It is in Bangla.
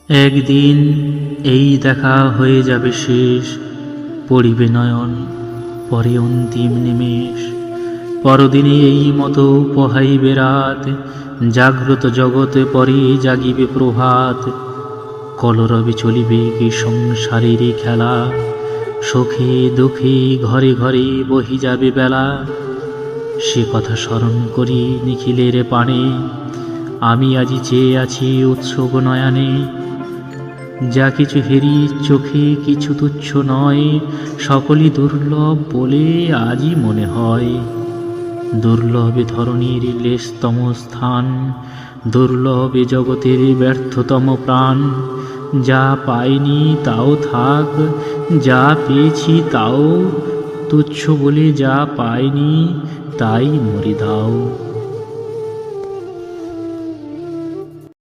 একদিন এই দেখা হয়ে যাবে শেষ, পড়িবে নয়ন পরে অন্তিম নিমেষ। পরদিনে এই মতো পোহাইবে রাত, জাগ্রত জগতে পরে জাগিবে প্রভাত। কলরবে চলিবে কি সংসারের খেলা, সুখে দুঃখে ঘরে ঘরে বহি যাবে বেলা। সে কথা স্মরণ করি নিখিলের পানে, আমি আজি চেয়ে আছি উৎসুক নয়নে। যা কিছু হেরি চোখে কিছু তুচ্ছ নয়, সকলই দুর্লভ বলে আজই মনে হয়। দুর্লভে ধরণীর লেশতম স্থান, দুর্লভে জগতের ব্যর্থতম প্রাণ। যা পাইনি তাও থাক, যা পেয়েছি তাও তুচ্ছ বলে যা পাইনি তাই মরি দাও।